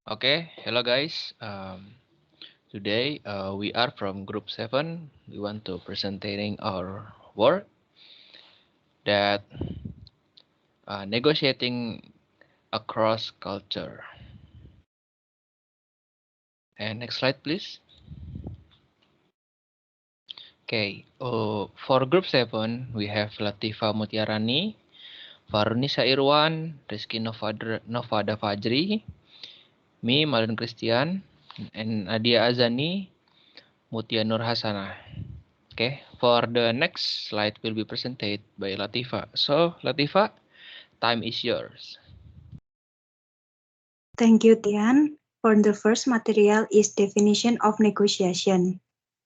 Okay, hello guys. Today we are from Group 7. We want to presenting our work that negotiating across culture. And next slide, please. Okay, for Group 7, we have Latifa Mutiarani, Farunisa Irwan, Rizky Novada Fajri, me, Malin Christian, and Nadia Azani, Mutia Nur Hasanah. Okay, for the next slide will be presented by Latifa. So, Latifa, time is yours. Thank you, Tian. For the first material is definition of negotiation.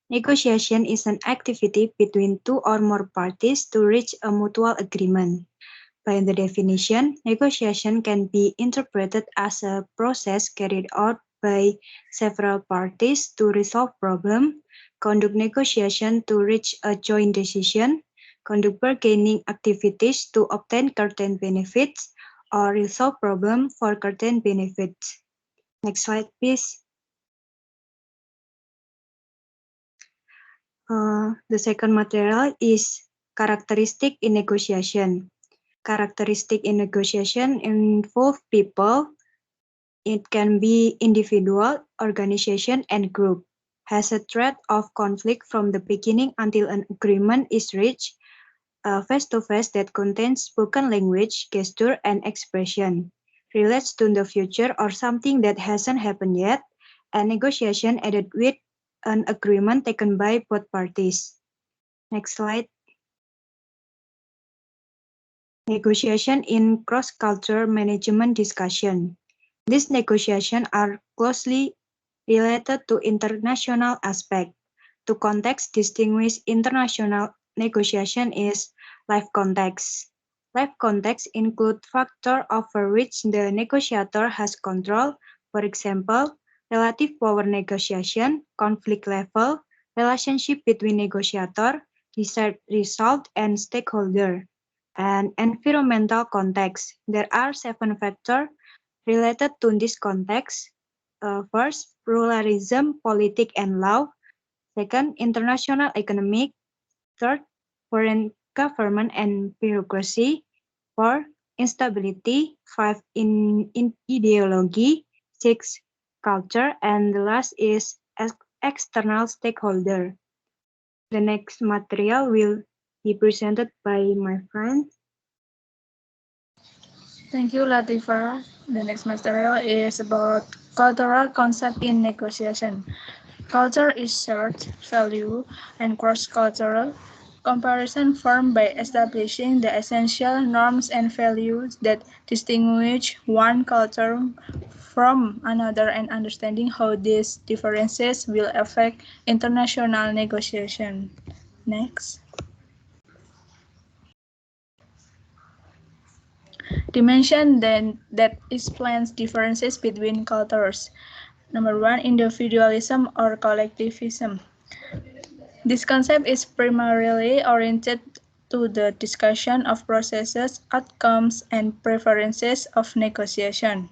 Negotiation is an activity between two or more parties to reach a mutual agreement. By the definition, negotiation can be interpreted as a process carried out by several parties to resolve problems, conduct negotiation to reach a joint decision, conduct bargaining activities to obtain certain benefits, or resolve problems for certain benefits. Next slide, please. The second material is characteristic in negotiation. Characteristic in negotiation involve people. It can be individual, organization, and group. Has a threat of conflict from the beginning until an agreement is reached. Face-to-face that contains spoken language, gesture, and expression. Relates to the future or something that hasn't happened yet. A negotiation ended with an agreement taken by both parties. Next slide. Negotiation in cross-cultural management discussion. These negotiations are closely related to international aspect. To context distinguish international negotiation is life context. Life context include factors over which the negotiator has control, for example, relative power negotiation, conflict level, relationship between negotiator, desired result, and stakeholder. And environmental context. There are 7 factors related to this context. First, pluralism, politics, and law. Second, international economic. Third, foreign government and bureaucracy. Four, instability. Five, in ideology. Six, culture. And the last is external stakeholder. The next material will be presented by my friend. Thank you, Latifa. The next material is about cultural concept in negotiation. Culture is shared value and cross-cultural comparison formed by establishing the essential norms and values that distinguish one culture from another and understanding how these differences will affect international negotiation. Next. Dimension then that explains differences between cultures. Number 1, individualism or collectivism. This concept is primarily oriented to the discussion of processes, outcomes, and preferences of negotiation.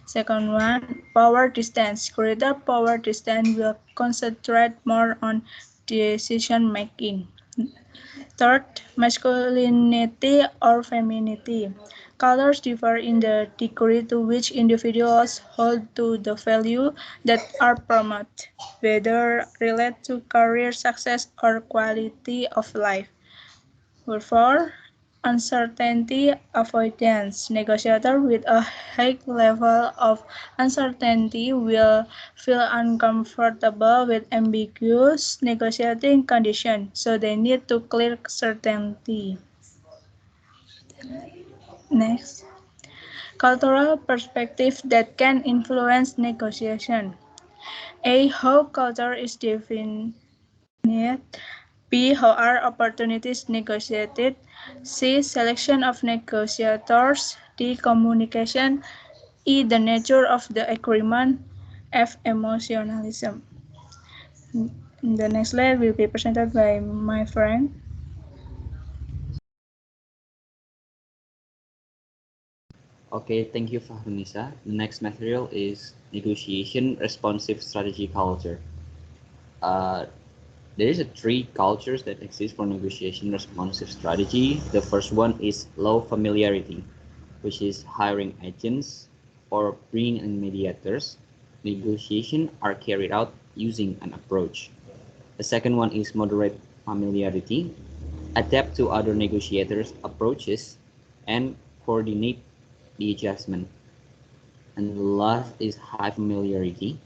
Second one, power distance. Greater power distance will concentrate more on decision making. Third, masculinity or femininity. Cultures differ in the degree to which individuals hold to the values that are promoted, whether related to career success or quality of life. Therefore, uncertainty avoidance. Negotiators with a high level of uncertainty will feel uncomfortable with ambiguous negotiating conditions, so they need to clear certainty. Next, cultural perspective that can influence negotiation. A. How culture is defined. B. How are opportunities negotiated? C. Selection of negotiators. D. Communication. E. The nature of the agreement. F. Emotionalism. The next slide will be presented by my friend. Okay, thank you, Fahrunisa. The next material is negotiation responsive strategy culture. There is three cultures that exist for negotiation responsive strategy. The first one is low familiarity, which is hiring agents or bringing in mediators. Negotiation are carried out using an approach. The second one is moderate familiarity, adapt to other negotiators' approaches and coordinate the adjustment. And the last is high familiarity,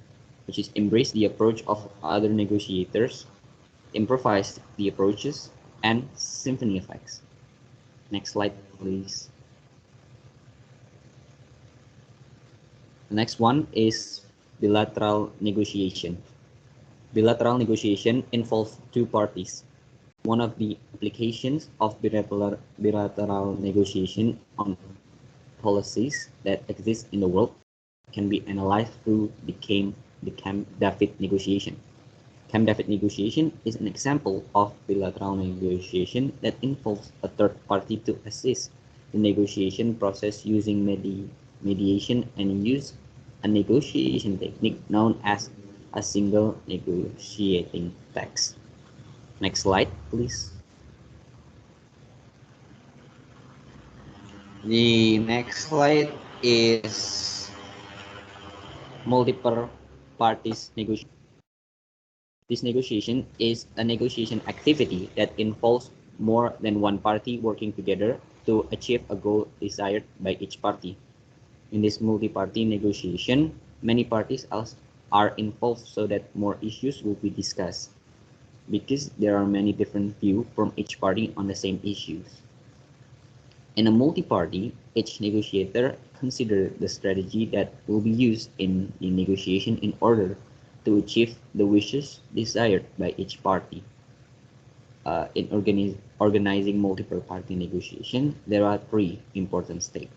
which is embrace the approach of other negotiators, improvise the approaches, and symphony effects. Next slide, please. The next one is bilateral negotiation. Bilateral negotiation involves two parties. One of the applications of bilateral negotiation on policies that exist in the world can be analyzed through the Camp David negotiation. Camp David negotiation is an example of bilateral negotiation that involves a third party to assist the negotiation process using mediation and use a negotiation technique known as a single negotiating text. Next slide, please. The next slide is multiple parties negotiation. This negotiation is a negotiation activity that involves more than one party working together to achieve a goal desired by each party. In this multi-party negotiation, many parties are involved so that more issues will be discussed, because there are many different views from each party on the same issues. In a multi-party, each negotiator considers the strategy that will be used in the negotiation in order to achieve the wishes desired by each party. In organizing multiple party negotiation, there are three important steps.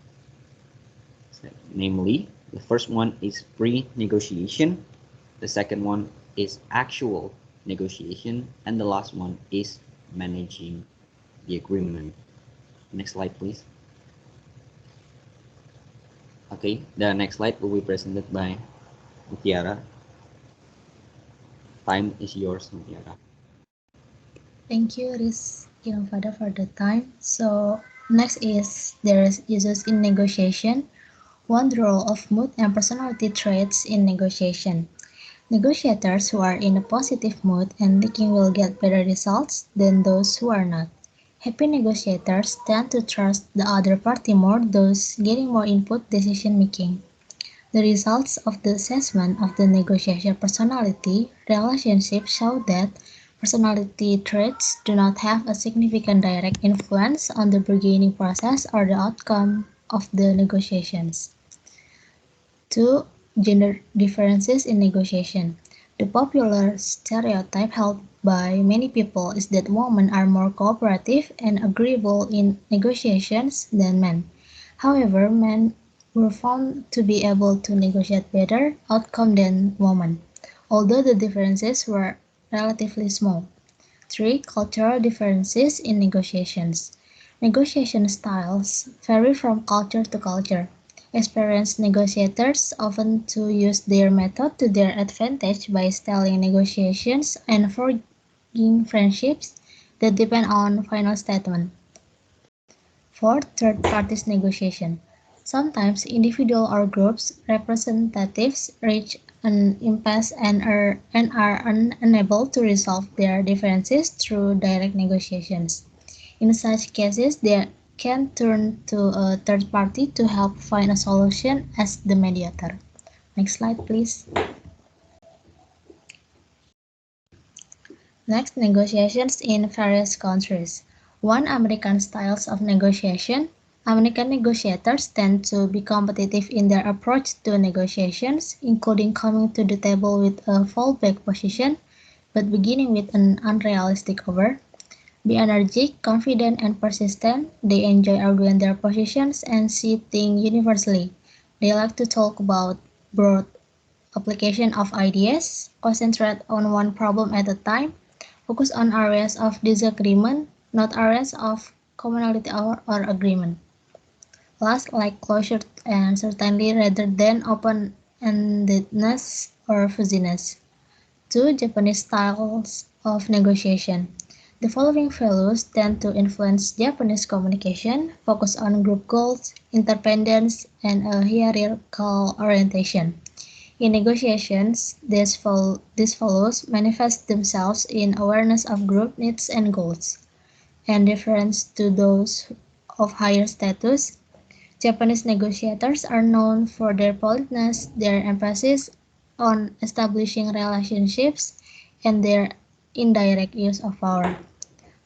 Namely, the first one is pre-negotiation, the second one is actual negotiation, and the last one is managing the agreement. Next slide, please. Okay, the next slide will be presented by Mutiara. Time is yours, Mutiara. Thank you, Rizky Novada, for the time. So next is there is uses in negotiation. One, the role of mood and personality traits in negotiation. Negotiators who are in a positive mood and thinking will get better results than those who are not. Happy negotiators tend to trust the other party more, thus getting more input decision making. The results of the assessment of the negotiation personality relationship show that personality traits do not have a significant direct influence on the bargaining process or the outcome of the negotiations. 2. Gender differences in negotiation. The popular stereotype held by many people is that women are more cooperative and agreeable in negotiations than men. However, men were found to be able to negotiate better outcome than women, although the differences were relatively small. 3. Cultural differences in negotiations. Negotiation styles vary from culture to culture. Experienced negotiators often to use their method to their advantage by styling negotiations and forging friendships that depend on final statement. 4. Third parties negotiation. Sometimes individual or groups representatives reach an impasse and are unable to resolve their differences through direct negotiations. In such cases, they can turn to a third party to help find a solution as the mediator. Next slide, please. Next, negotiations in various countries. 1. American styles of negotiation. American negotiators tend to be competitive in their approach to negotiations, including coming to the table with a fallback position, but beginning with an unrealistic offer. Be energetic, confident, and persistent. They enjoy arguing their positions and see things universally. They like to talk about broad application of ideas, concentrate on one problem at a time, focus on areas of disagreement, not areas of commonality or agreement. Last, like closer and certainly rather than open-endedness or fuzziness. 2. Japanese styles of negotiation. The following values tend to influence Japanese communication, focus on group goals, interdependence, and a hierarchical orientation. In negotiations, these values manifest themselves in awareness of group needs and goals, and deference to those of higher status. Japanese negotiators are known for their politeness, their emphasis on establishing relationships, and their indirect use of power.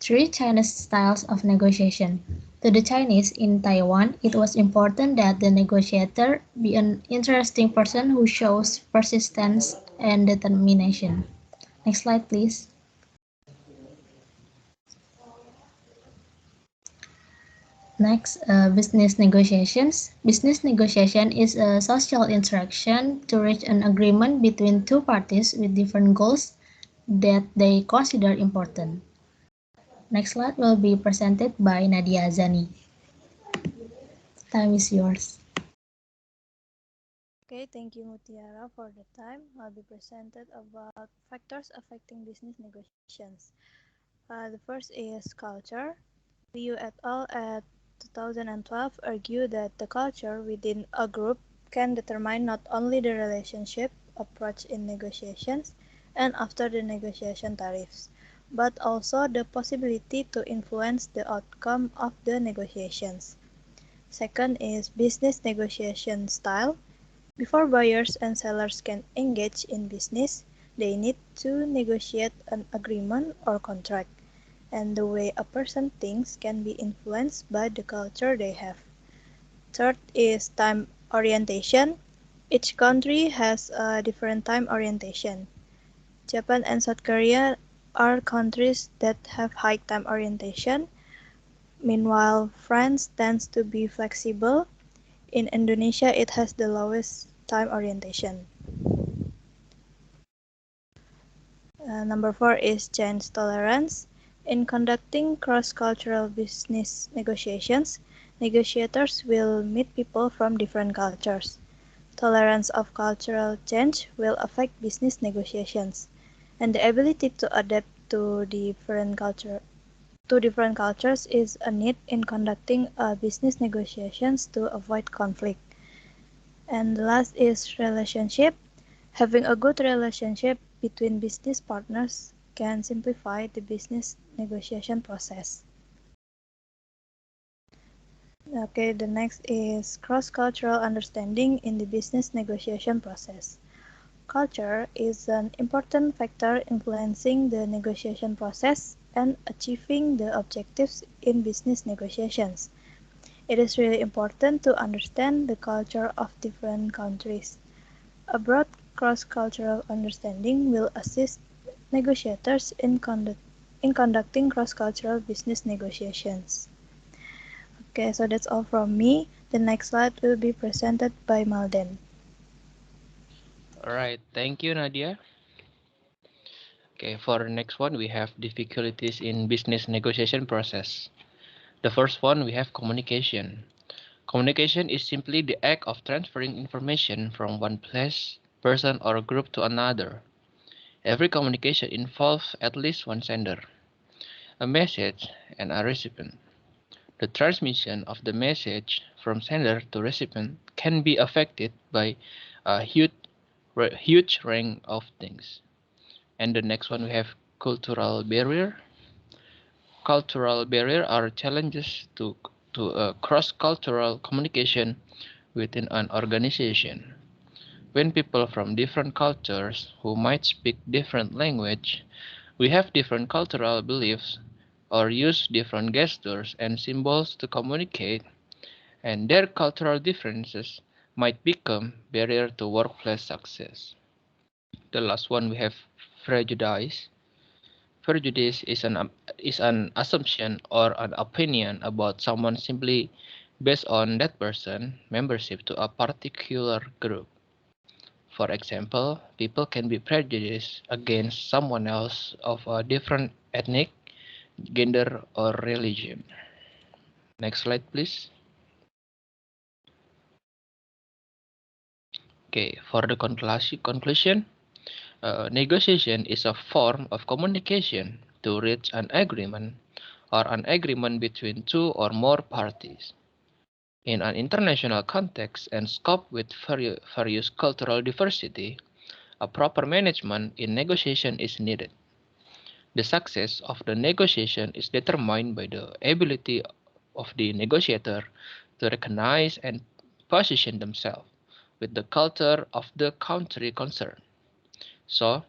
3. Chinese styles of negotiation. To the Chinese in Taiwan, it was important that the negotiator be an interesting person who shows persistence and determination. Next slide, please. Next, business negotiations. Business negotiation is a social interaction to reach an agreement between two parties with different goals that they consider important. Next slide will be presented by Nadia Azani. Time is yours. Okay, thank you Mutiara for the time. I'll be presented about factors affecting business negotiations. The first is culture. Liu et al. At 2012 argue that the culture within a group can determine not only the relationship approach in negotiations and after the negotiation tariffs, but also the possibility to influence the outcome of the negotiations. Second is business negotiation style. Before buyers and sellers can engage in business, they need to negotiate an agreement or contract, and the way a person thinks can be influenced by the culture they have. Third is time orientation. Each country has a different time orientation. Japan and South Korea are countries that have high time orientation. Meanwhile, France tends to be flexible. In Indonesia, it has the lowest time orientation. Number 4 is change tolerance. In conducting cross-cultural business negotiations, negotiators will meet people from different cultures. Tolerance of cultural change will affect business negotiations, and the ability to adapt to different cultures is a need in conducting business negotiations to avoid conflict. And the last is relationship. Having a good relationship between business partners can simplify the business negotiation process. Okay, the next is cross-cultural understanding in the business negotiation process. Culture is an important factor influencing the negotiation process and achieving the objectives in business negotiations. It is really important to understand the culture of different countries. A broad cross-cultural understanding will assist negotiators in conducting cross-cultural business negotiations. Okay, so that's all from me. The next slide will be presented by Malden. All right, thank you, Nadia. Okay, for the next one, we have difficulties in business negotiation process. The first one, we have communication. Communication is simply the act of transferring information from one place, person, or group to another. Every communication involves at least one sender, a message, and a recipient. The transmission of the message from sender to recipient can be affected by a huge range of things. And the next one we have cultural barrier. Cultural barrier are challenges to cross-cultural communication within an organization. When people from different cultures who might speak different language, we have different cultural beliefs or use different gestures and symbols to communicate, and their cultural differences might become barrier to workplace success. The last one we have prejudice. Prejudice is an assumption or an opinion about someone simply based on that person membership to a particular group. For example, people can be prejudiced against someone else of a different ethnic, gender, or religion. Next slide, please. Okay, for the conclusion, negotiation is a form of communication to reach an agreement or an agreement between two or more parties. In an international context and scope with various cultural diversity, a proper management in negotiation is needed. The success of the negotiation is determined by the ability of the negotiator to recognize and position themselves with the culture of the country concerned. So,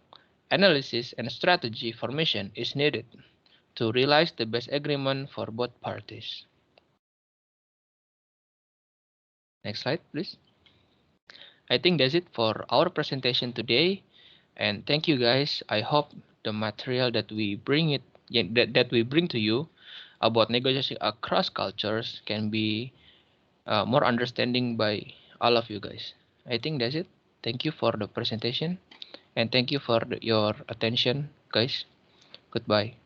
analysis and strategy formation is needed to realize the best agreement for both parties. Next slide, please. I think that's it for our presentation today, and thank you guys. I hope the material that we bring to you about negotiation across cultures can be more understanding by all of you guys. I think that's it. Thank you for the presentation, and thank you for your attention, guys. Goodbye.